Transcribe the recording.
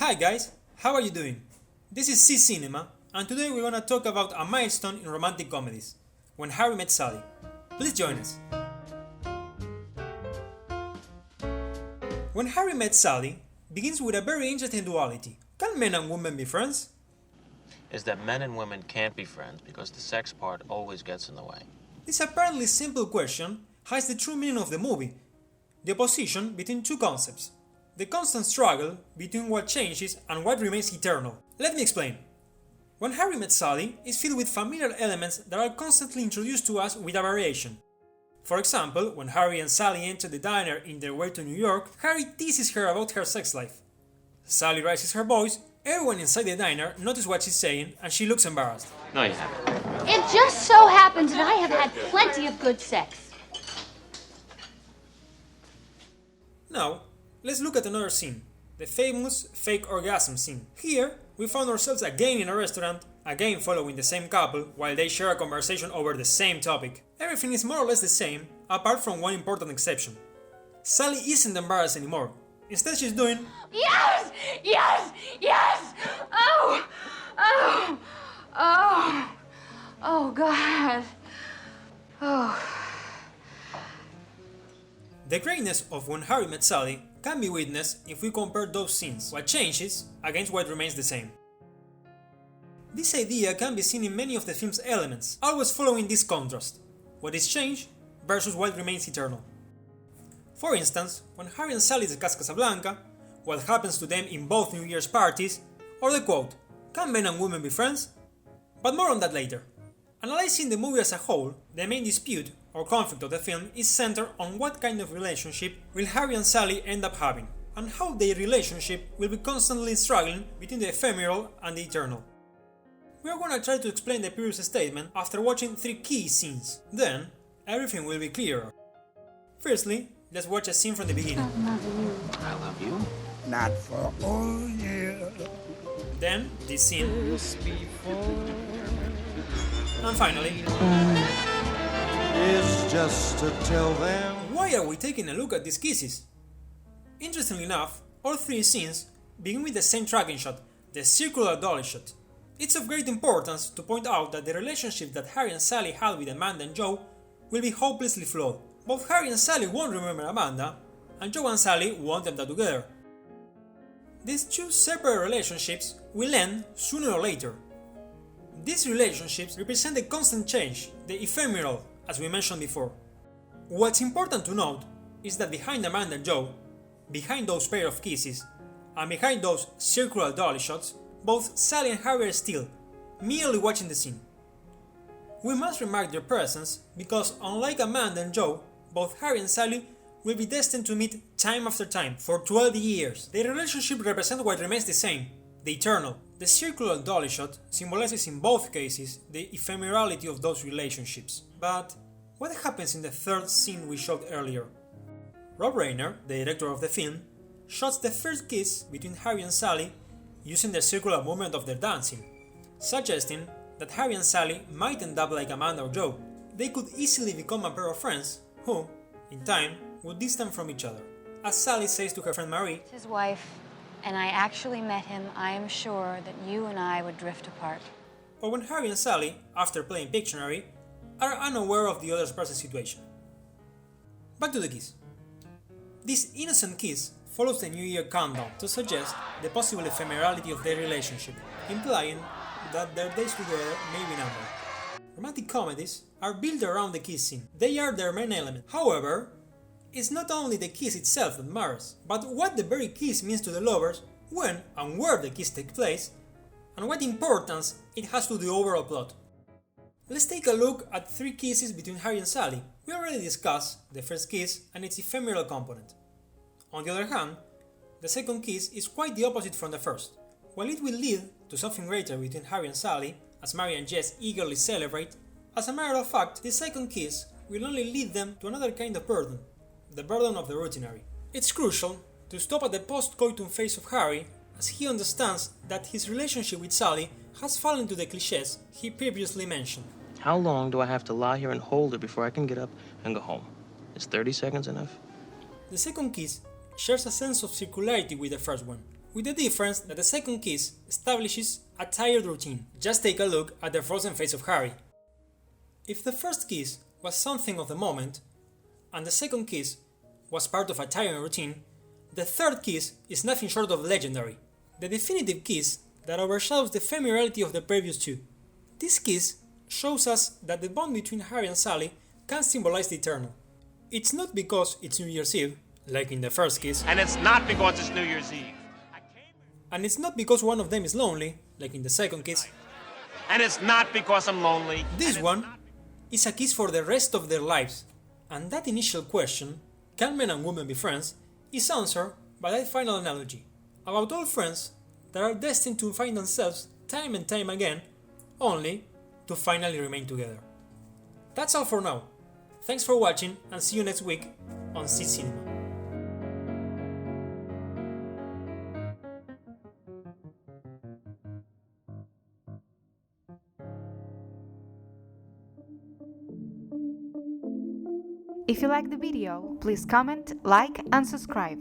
Hi guys, how are you doing? This is C Cinema, and today we're gonna talk about a milestone in romantic comedies, When Harry Met Sally. Please join us. When Harry Met Sally begins with a very interesting duality. Can men and women be friends? Is that men and women can't be friends because the sex part always gets in the way. This apparently simple question hides the true meaning of the movie, the opposition between two concepts, the constant struggle between what changes and what remains eternal. Let me explain. When Harry Met Sally is filled with familiar elements that are constantly introduced to us with a variation. For example, when Harry and Sally enter the diner in their way to New York, Harry teases her about her sex life. Sally raises her voice, everyone inside the diner notices what she's saying, and she looks embarrassed. No, you haven't. It just so happens that I have had plenty of good sex. Now, let's look at another scene, the famous fake orgasm scene. Here, we found ourselves again in a restaurant, again following the same couple while they share a conversation over the same topic. Everything is more or less the same, apart from one important exception. Sally isn't embarrassed anymore. Instead, she's doing Yes! Yes! Yes! Oh! Oh! Oh! Oh, God. Oh. The greatness of When Harry Met Sally can be witnessed if we compare those scenes, what changes against what remains the same. This idea can be seen in many of the film's elements, always following this contrast, what is changed versus what remains eternal. For instance, when Harry and Sally discuss Casablanca, what happens to them in both New Year's parties, or the quote, "Can men and women be friends?" But more on that later. Analyzing the movie as a whole, the main dispute or conflict of the film is centered on what kind of relationship will Harry and Sally end up having, and how their relationship will be constantly struggling between the ephemeral and the eternal. We are going to try to explain the previous statement after watching 3 key scenes, then everything will be clearer. Firstly, let's watch a scene from the beginning. I love you. Not for all year. Then, this scene. And finally, It's just to tell them. why are we taking a look at these kisses? Interestingly enough, all 3 scenes begin with the same tracking shot, the circular dolly shot. It's of great importance to point out that the relationship that Harry and Sally had with Amanda and Joe will be hopelessly flawed. Both Harry and Sally won't remember Amanda, and Joe and Sally won't end up together. These 2 separate relationships will end sooner or later. These relationships represent the constant change, the ephemeral, as we mentioned before. What's important to note is that behind Amanda and Joe, behind those pair of kisses, and behind those circular dolly shots, both Sally and Harry are still, merely watching the scene. We must remark their presence because, unlike Amanda and Joe, both Harry and Sally will be destined to meet time after time for 12 years. Their relationship represents what remains the same, the eternal. The circular dolly shot symbolizes in both cases the ephemerality of those relationships. But what happens in the 3rd scene we showed earlier? Rob Reiner, the director of the film, shots the first kiss between Harry and Sally using the circular movement of their dancing, suggesting that Harry and Sally might end up like Amanda or Joe. They could easily become a pair of friends who, in time, would distance from each other. As Sally says to her friend Marie, His wife, and I actually met him, I am sure that you and I would drift apart. or when Harry and Sally, after playing Pictionary, are unaware of the other person's situation. Back to the kiss. This innocent kiss follows the New Year countdown to suggest the possible ephemerality of their relationship, implying that their days together may be numbered. Romantic comedies are built around the kiss scene. They are their main element. However, it's not only the kiss itself that matters, but what the very kiss means to the lovers, when and where the kiss takes place, and what importance it has to the overall plot. Let's take a look at 3 kisses between Harry and Sally. We already discussed the first kiss and its ephemeral component. On the other hand, the second kiss is quite the opposite from the first. While it will lead to something greater between Harry and Sally, as Mary and Jess eagerly celebrate, as a matter of fact, the second kiss will only lead them to another kind of burden, the burden of the routinary. It's crucial to stop at the post-coitum phase of Harry, as he understands that his relationship with Sally has fallen to the clichés he previously mentioned. How long do I have to lie here and hold her before I can get up and go home? Is 30 seconds enough? The second kiss shares a sense of circularity with the first one. with the difference that the second kiss establishes a tired routine. Just take a look at the frozen face of Harry. If the first kiss was something of the moment, and the second kiss was part of a tiring routine, the third kiss is nothing short of legendary, the definitive kiss that overshadows the ephemerality of the previous two. This kiss shows us that the bond between Harry and Sally can symbolize the eternal. It's not because it's New Year's Eve, like in the first kiss, And it's not because it's New Year's Eve. and it's not because one of them is lonely, like in the second kiss. And it's not because I'm lonely. This one is a kiss for the rest of their lives, and that initial question, can men and women be friends, is answered by that final analogy, about all friends that are destined to find themselves time and time again, only to finally remain together. That's all for now. Thanks for watching, and see you next week on C Cinema. If you like the video, please comment, like and subscribe.